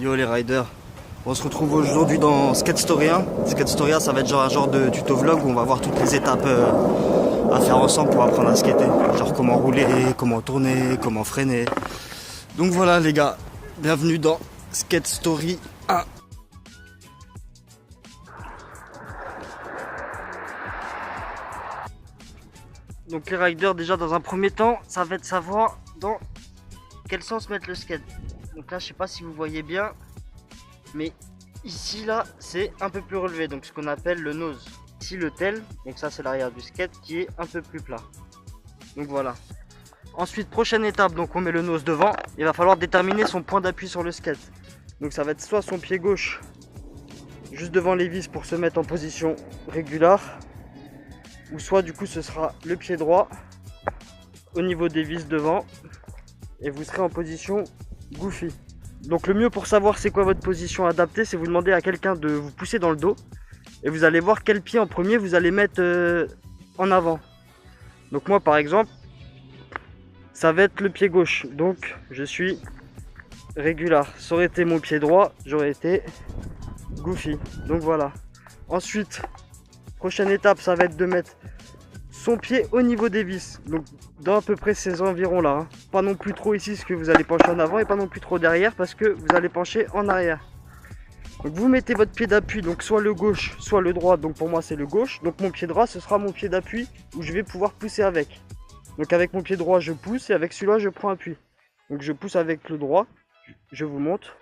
Yo les riders, on se retrouve aujourd'hui dans Skate Story 1. Skate Story 1, ça va être genre un genre de tuto vlog où on va voir toutes les étapes à faire ensemble pour apprendre à skater. Genre comment rouler, comment tourner, comment freiner. Donc voilà les gars, bienvenue dans Skate Story 1. Donc les riders, déjà dans un premier temps, ça va être savoir dans quel sens mettre le skate. Donc là, je sais pas si vous voyez bien, mais ici là, c'est un peu plus relevé, donc ce qu'on appelle le nose. Ici le tail, donc ça c'est l'arrière du skate qui est un peu plus plat. Donc voilà. Ensuite, prochaine étape, donc on met le nose devant. Il va falloir déterminer son point d'appui sur le skate. Donc ça va être soit son pied gauche juste devant les vis pour se mettre en position régulière, ou soit du coup ce sera le pied droit au niveau des vis devant et vous serez en position goofy. Donc le mieux pour savoir c'est quoi votre position adaptée, c'est vous demander à quelqu'un de vous pousser dans le dos et vous allez voir quel pied en premier vous allez mettre en avant. Donc moi par exemple ça va être le pied gauche, donc je suis régulier. Ça aurait été mon pied droit, j'aurais été goofy. Donc voilà. Ensuite, prochaine étape, ça va être de mettre son pied au niveau des vis. Donc dans à peu près ces environs là. Pas non plus trop ici parce que vous allez pencher en avant et pas non plus trop derrière parce que vous allez pencher en arrière. Donc vous mettez votre pied d'appui, donc soit le gauche, soit le droit. Donc pour moi c'est le gauche. Donc mon pied droit ce sera mon pied d'appui où je vais pouvoir pousser avec. Donc avec mon pied droit je pousse et avec celui-là je prends appui. Donc je pousse avec le droit, je vous montre.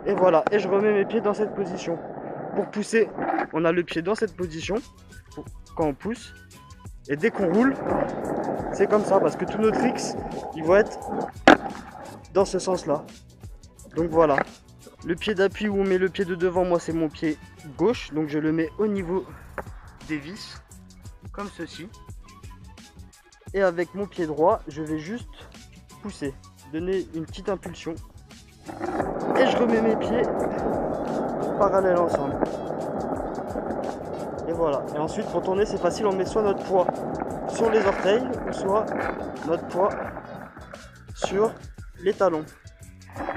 Et voilà, et je remets mes pieds dans cette position. Pour pousser, on a le pied dans cette position quand on pousse. Et dès qu'on roule, c'est comme ça parce que tous nos tricks, ils vont être dans ce sens-là. Donc voilà. Le pied d'appui où on met le pied de devant, moi c'est mon pied gauche. Donc je le mets au niveau des vis, comme ceci. Et avec mon pied droit, je vais juste pousser, donner une petite impulsion. Et je remets mes pieds parallèles ensemble. Et voilà. Et ensuite pour tourner c'est facile, on met soit notre poids sur les orteils ou soit notre poids sur les talons.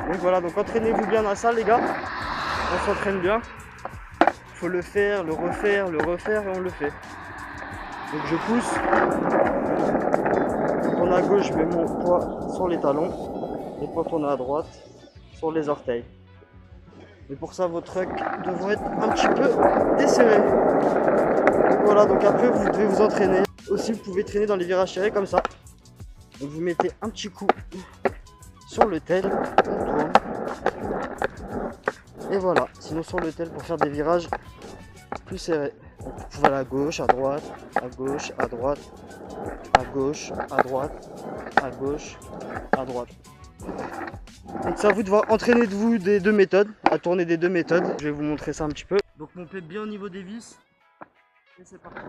Donc voilà, donc entraînez-vous bien dans la salle les gars. On s'entraîne bien. Il faut le faire, le refaire et on le fait. Donc je pousse. Quand on est à gauche, je mets mon poids sur les talons. Et quand on est à droite, sur les orteils. Et pour ça vos trucks devront être un petit peu desserrés. Donc voilà, donc après vous devez vous entraîner. Aussi vous pouvez traîner dans les virages serrés comme ça. Donc vous mettez un petit coup sur le tail, on tourne. Et voilà, sinon sur le tail pour faire des virages plus serrés. Donc vous pouvez aller à gauche, à droite, à gauche, à droite, à gauche, à droite, à gauche, à droite. Donc c'est à vous de voir entraîner de vous des deux méthodes, à tourner des deux méthodes. Je vais vous montrer ça un petit peu. Donc mon pied bien au niveau des vis. Et c'est parti.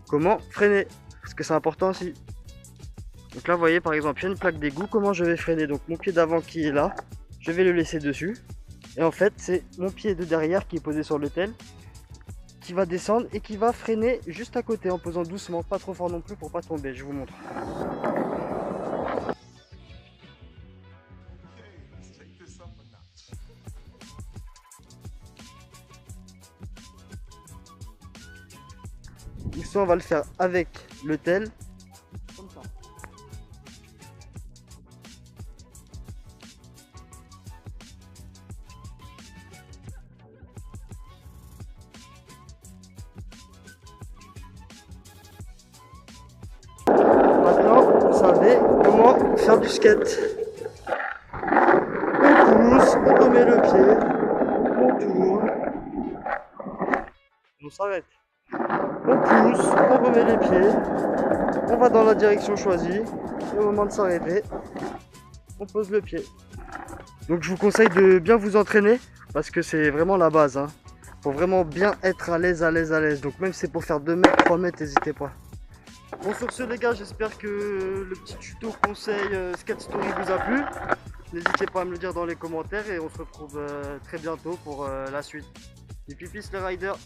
Comment freiner, parce que c'est important aussi. Donc là vous voyez par exemple il y a une plaque d'égout, comment je vais freiner. Donc mon pied d'avant qui est là, je vais le laisser dessus. Et en fait c'est mon pied de derrière qui est posé sur le tail qui va descendre et qui va freiner juste à côté en posant doucement, pas trop fort non plus pour pas tomber. Je vous montre. Ou soit on va le faire avec le tail, comme ça. Maintenant, vous savez comment faire du skate. On pousse, on remet le pied, on tourne, on s'arrête. On pousse, on remet les pieds, on va dans la direction choisie, et au moment de s'arrêter, on pose le pied. Donc je vous conseille de bien vous entraîner, parce que c'est vraiment la base, hein. Faut vraiment bien être à l'aise, à l'aise, à l'aise. Donc même si c'est pour faire 2 mètres, 3 mètres, n'hésitez pas. Bon, sur ce les gars, j'espère que le petit tuto conseil Skate Story vous a plu. N'hésitez pas à me le dire dans les commentaires et on se retrouve très bientôt pour la suite. Et puis peace les riders.